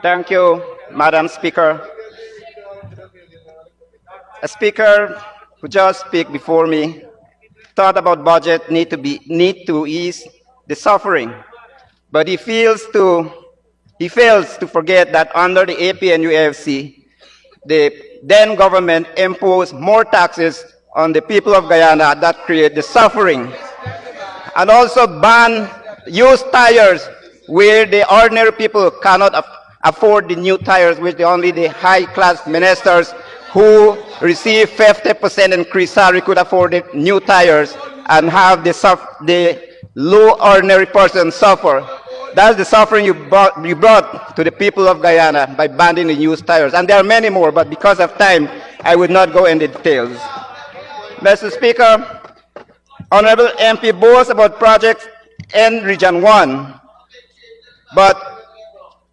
Thank you, Madam Speaker. A speaker who just speak before me thought about budget need to ease the suffering, but he fails to forget that under the APNUFC, the then government imposed more taxes on the people of Guyana that create the suffering, and also ban used tires where the ordinary people cannot afford the new tires, which only the high-class ministers who receive 50% increase salary could afford the new tires, and have the low ordinary person suffer. That's the suffering you brought to the people of Guyana by banning the used tires. And there are many more, but because of time, I would not go into details. Mr. Speaker, Honorable MP boasts about projects in Region 1, but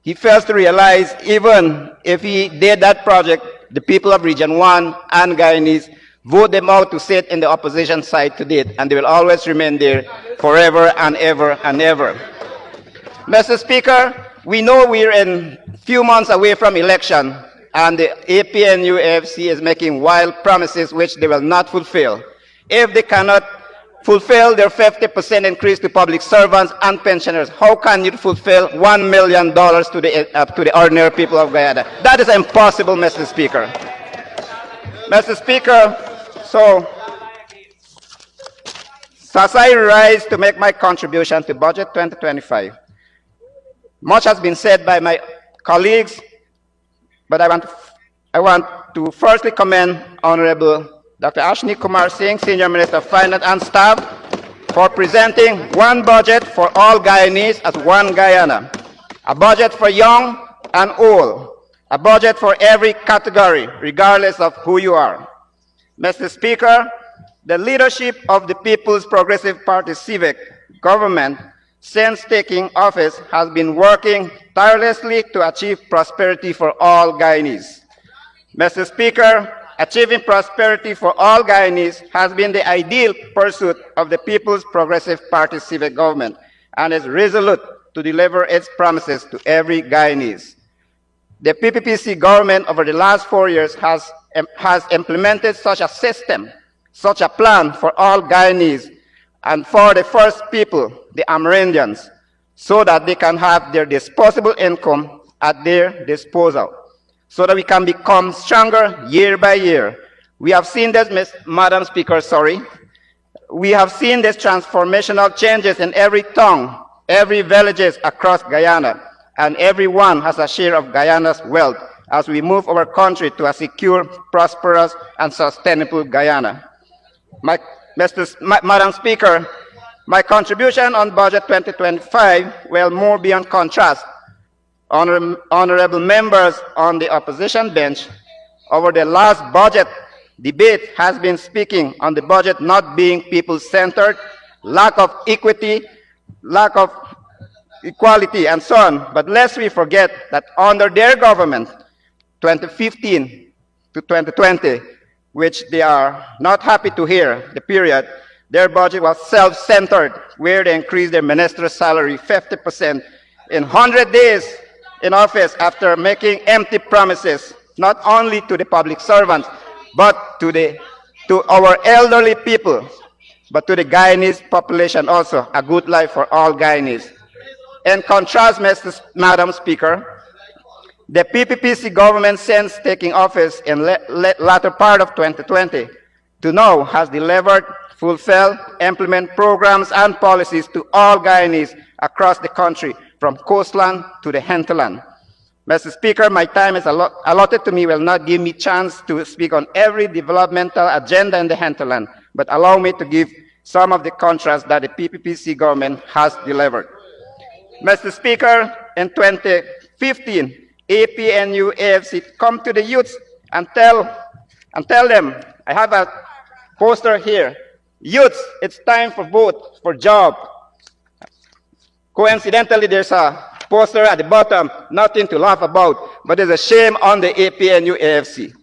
he fails to realize even if he did that project, the people of Region 1 and Guyanese vote them out to sit in the opposition side to it, and they will always remain there forever and ever and ever. Mr. Speaker, we know we're in few months away from election, and the APNUFC is making wild promises which they will not fulfill. If they cannot fulfill their 50% increase to public servants and pensioners, how can you fulfill $1 million to the ordinary people of Guyana? That is impossible, Mr. Speaker. Mr. Speaker, so as I rise to make my contribution to Budget 2025, much has been said by my colleagues, but I want to firstly commend Honorable Dr. 𝐁𝐔𝐃𝐆𝐄, Senior Minister of Finance and Staff, for presenting one budget for all Guyanese as one Guyana, a budget for young and old, a budget for every category, regardless of who you are. Mr. Speaker, the leadership of the People's Progressive Party civic government since taking office has been working tirelessly to achieve prosperity for all Guyanese. Mr. Speaker, achieving prosperity for all Guyanese has been the ideal pursuit of the People's Progressive Party civic government, and is resolute to deliver its promises to every Guyanese. The PPPC government over the last 4 years has implemented such a system, such a plan for all Guyanese, and for the first people, the Amerindians, so that they can have their disposable income at their disposal, so that we can become stronger year by year. We have seen this, Madam Speaker, we have seen these transformational changes in every town, every villages across Guyana, and everyone has a share of Guyana's wealth as we move our country to a secure, prosperous, and sustainable Guyana. Madam Speaker, my contribution on Budget 2025 will more be on contrast. Honorable members on the opposition bench, over the last budget debate has been speaking on the budget not being people-centered, lack of equity, lack of equality, and so on. But lest we forget that under their government, 2015 to 2020, which they are not happy to hear, the period, their budget was self-centered, where they increased their minister's salary 50% in 100 days in office after making empty promises, not only to the public servants, but to our elderly people, but to the Guyanese population also, a good life for all Guyanese. In contrast, Madam Speaker, the PPPC government since taking office in latter part of 2020 to now has delivered, fulfilled, implement programs and policies to all Guyanese across the country, from coastland to the hinterland. Mr. Speaker, my time is allotted to me will not give me chance to speak on every developmental agenda in the hinterland, but allow me to give some of the contrasts that the PPPC government has delivered. Mr. Speaker, in 2015, APNUFC come to the youths and tell them, I have a poster here, youths, it's time for vote for job. Coincidentally, there's a poster at the bottom, nothing to laugh about, but there's a shame on the APNUFC.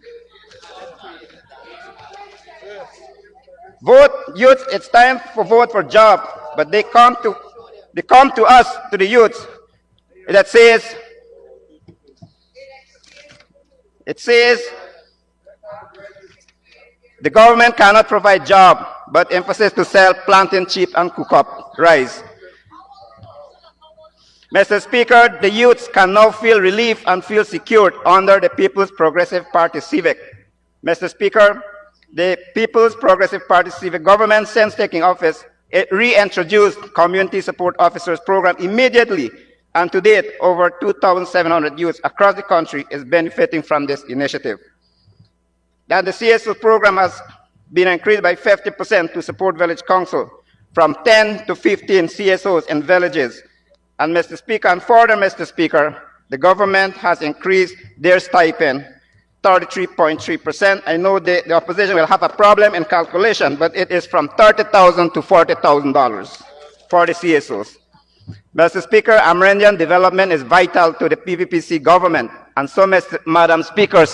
Vote, youth, it's time for vote for job, but they come to us, to the youth, that says, It says the government cannot provide jobs, but emphasis to sell plantain chip and cook up rice. Mr. Speaker, the youths can now feel relief and feel secured under the People's Progressive Party civic. Mr. Speaker, the People's Progressive Party civic government, since taking office, it reintroduced Community Support Officers Program immediately, and to date, over 2,700 youths across the country is benefiting from this initiative. That the CSO program has been increased by 50% to support village council, from 10 to 15 CSOs in villages. And Mr. Speaker, and further, Mr. Speaker, the government has increased their stipend 33.3%. I know the opposition will have a problem in calculation, but it is from $30,000 to $40,000 for the CSOs. Mr. Speaker, Amerindian development is vital to the PPPC government. And so, Madam Speaker,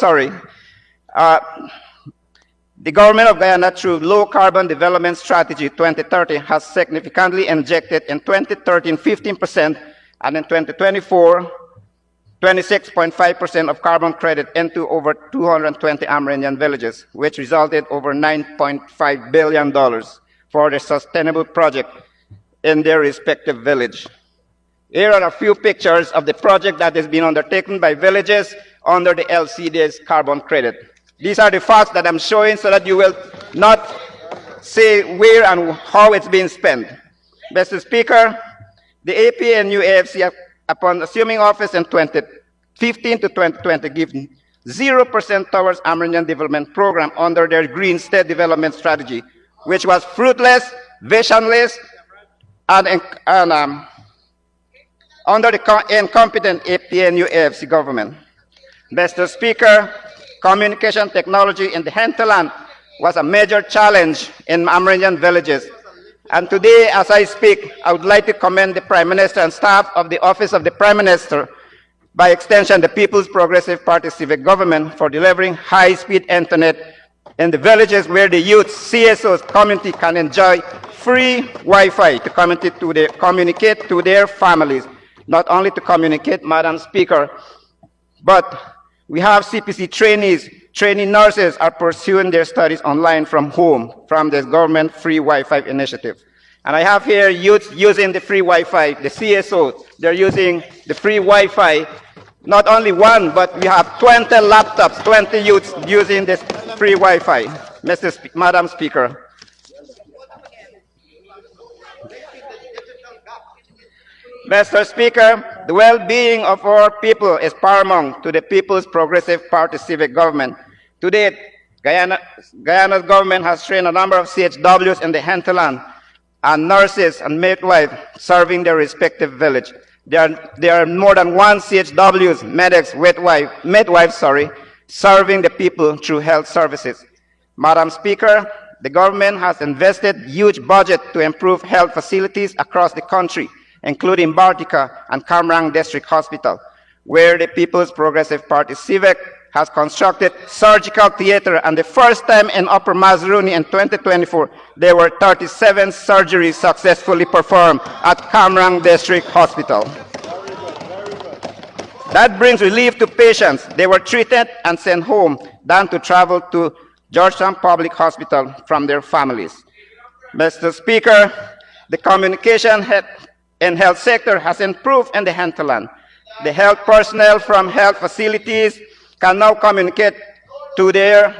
the government of Guyana, through Low Carbon Development Strategy 2030, has significantly injected in 2013 15% and in 2024 26.5% of carbon credit into over 220 Amerindian villages, which resulted over $9.5 billion for the sustainable project in their respective village. Here are a few pictures of the project that is being undertaken by villages under the LCD's carbon credit. These are the facts that I'm showing so that you will not say where and how it's being spent. Mr. Speaker, the APNU-AFC, upon assuming office in 2015 to 2020, give 0% towards Amerindian Development Program under their Green State Development Strategy, which was fruitless, visionless, and under the incompetent APNU-AFC government. Mr. Speaker, communication technology in the hinterland was a major challenge in Amerindian villages. And today, as I speak, I would like to commend the Prime Minister and staff of the Office of the Prime Minister, by extension the People's Progressive Party civic government, for delivering high-speed internet in the villages where the youth, CSOs, community can enjoy free Wi-Fi to communicate to their families. Not only to communicate, Madam Speaker, but we have CPC trainees, trainee nurses are pursuing their studies online from home from this government free Wi-Fi initiative. And I have here youth using the free Wi-Fi, the CSOs, they're using the free Wi-Fi. Not only one, but we have 20 laptops, 20 youths using this free Wi-Fi. Madam Speaker. Mr. Speaker, the well-being of our people is paramount to the People's Progressive Party civic government. To date, Guyana's government has trained a number of CHWs in the hinterland and nurses and midwives serving their respective village. There are more than one CHWs, medics, midwives, serving the people through health services. Madam Speaker, the government has invested huge budget to improve health facilities across the country, including Bartica and Kamrang District Hospital, where the People's Progressive Party civic has constructed surgical theater, and the first time in Upper Mazaruni in 2024, there were 37 surgeries successfully performed at Kamrang District Hospital. That brings relief to patients. They were treated and sent home than to travel to Georgetown Public Hospital from their families. Mr. Speaker, the communication in health sector has improved in the hinterland. The health personnel from health facilities can now communicate to their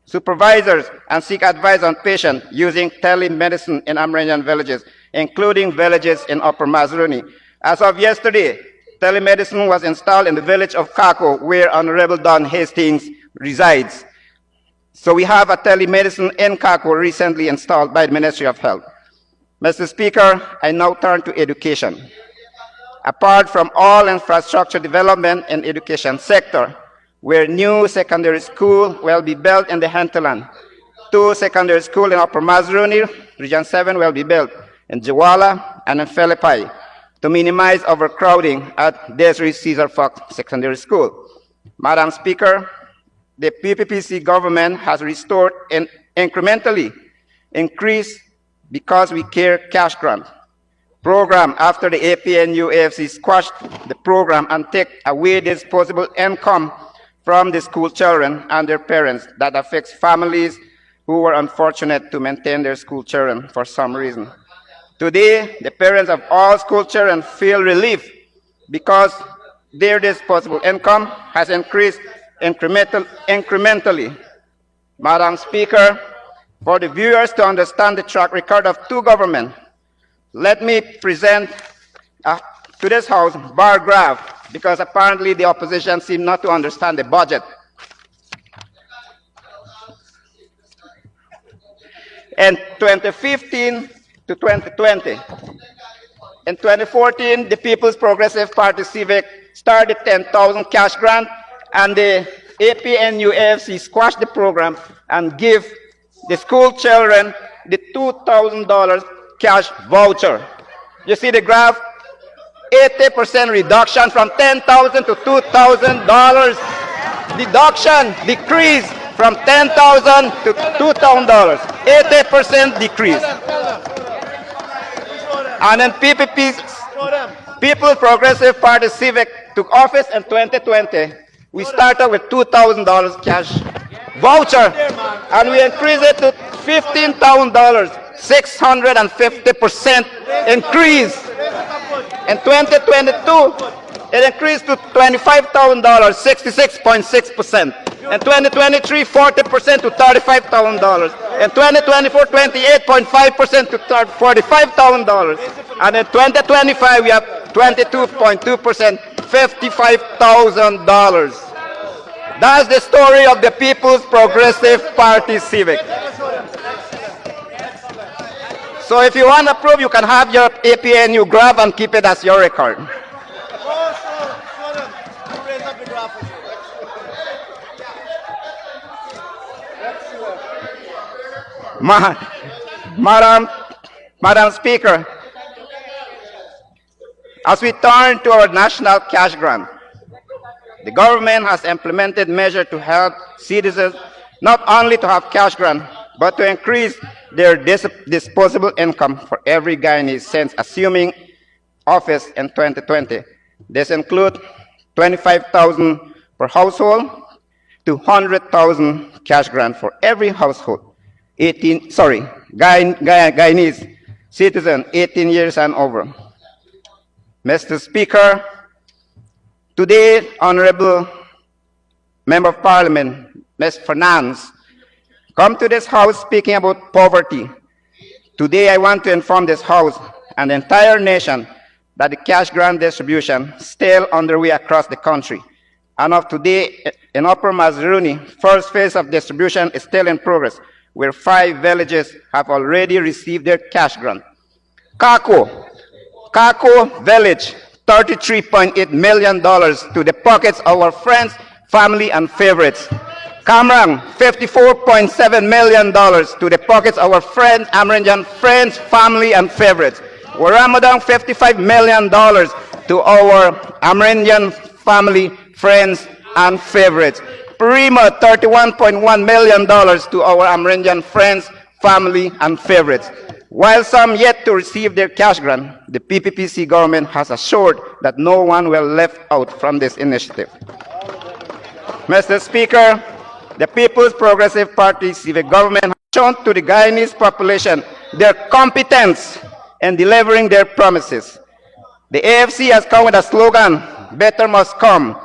supervisors and seek advice on patients using telemedicine in Amerindian villages, including villages in Upper Mazaruni. As of yesterday, telemedicine was installed in the village of Kako, where Honorable Don Hastings resides. So we have a telemedicine in Kako recently installed by the Ministry of Health. Mr. Speaker, I now turn to education. Apart from all infrastructure development in education sector, where new secondary school will be built in the hinterland, 2 secondary schools in Upper Mazaruni, Region 7 will be built in Jawala and in Philippi to minimize overcrowding at Desiree Cesar Fox Secondary School. Madam Speaker, the PPPC government has restored and incrementally increased Because We Care cash grant program after the APNU-AFC squashed the program and take away disposable income from the school children and their parents that affects families who were unfortunate to maintain their school children for some reason. Today, the parents of all school children feel relief because their disposable income has increased incrementally. Madam Speaker, for the viewers to understand the track record of two governments, let me present to this House bar graph, because apparently the opposition seem not to understand the budget. In 2015 to 2020, in 2014, the People's Progressive Party Civic started 10,000 cash grant, and the APNU-AFC squashed the program and give the school children the $2,000 cash voucher. You see the graph? 80% reduction from $10,000 to $2,000. Deduction, decrease from $10,000 to $2,000. 80% decrease. And then PPP, People's Progressive Party Civic, took office in 2020. We started with $2,000 cash voucher, and we increased it to $15,000, 650% increase. In 2022, it increased to $25,000, 66.6%. In 2023, 40% to $35,000. In 2024, 28.5% to $45,000. And in 2025, we have 22.2%, $55,000. That's the story of the People's Progressive Party Civic. So if you want to prove, you can have your APNU graph and keep it as your record. Madam Speaker, as we turn to our national cash grant, the government has implemented measures to help citizens not only to have cash grant, but to increase their disposable income for every Guyanese since assuming office in 2020. This includes $25,000 per household to $100,000 cash grant for every household. Guyanese citizen 18 years and over. Mr. Speaker, today, Honorable Member of Parliament, Ms. Fernandes, come to this House speaking about poverty. Today, I want to inform this House and the entire nation that the cash grant distribution is still underway across the country. And of today, in Upper Mazaruni, first phase of distribution is still in progress, where 5 villages have already received their cash grant. Kako Village, $33.8 million to the pockets of our friends, family, and favorites. Kamrang, $54.7 million to the pockets of our friends, Amerindian friends, family, and favorites. Waramadang, $55 million to our Amerindian family, friends, and favorites. Prima, $31.1 million to our Amerindian friends, family, and favorites. While some yet to receive their cash grant, the PPPC government has assured that no one will be left out from this initiative. Mr. Speaker, the People's Progressive Party Civic Government has shown to the Guyanese population their competence in delivering their promises. The AFC has come with a slogan, better must come.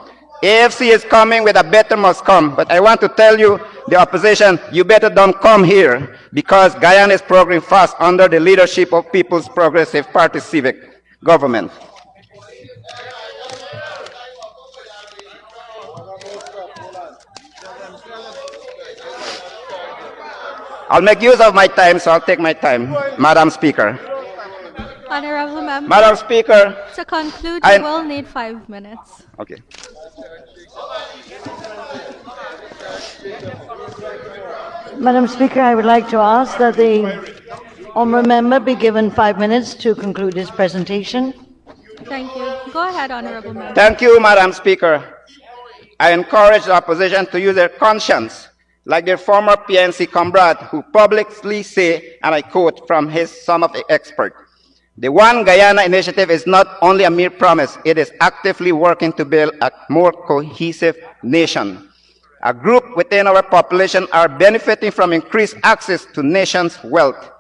AFC is coming with a better must come, but I want to tell you, the opposition, you better don't come here, because Guyana is progressing fast under the leadership of People's Progressive Party Civic Government. I'll make use of my time, so I'll take my time, Madam Speaker. Honorable Member, Madam Speaker, to conclude, you will need 5 minutes. Okay. Madam Speaker, I would like to ask that the honourable member be given 5 minutes to conclude his presentation. Thank you. Go ahead, Honorable Member. Thank you, Madam Speaker. I encourage the opposition to use their conscience, like their former PNC comrade, who publicly say, and I quote from some of the experts, the One Guyana initiative is not only a mere promise, it is actively working to build a more cohesive nation. a group within our population, are benefiting from increased access to nation's wealth.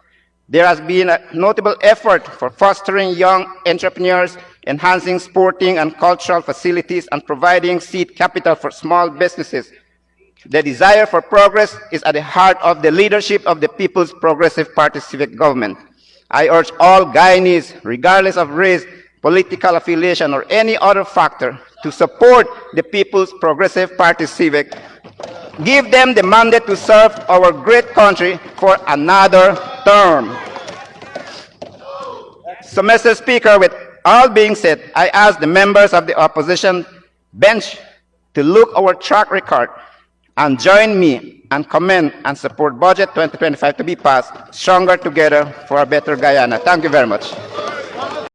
There has been a notable effort for fostering young entrepreneurs, enhancing sporting and cultural facilities, and providing seed capital for small businesses. The desire for progress is at the heart of the leadership of the People's Progressive Party Civic Government. I urge all Guyanese, regardless of race, political affiliation, or any other factor, to support the People's Progressive Party Civic. Give them the mandate to serve our great country for another term. So, Mr. Speaker, with all being said, I ask the members of the opposition bench to look our track record and join me and commend and support Budget 2025 to be passed, stronger together for a better Guyana. Thank you very much.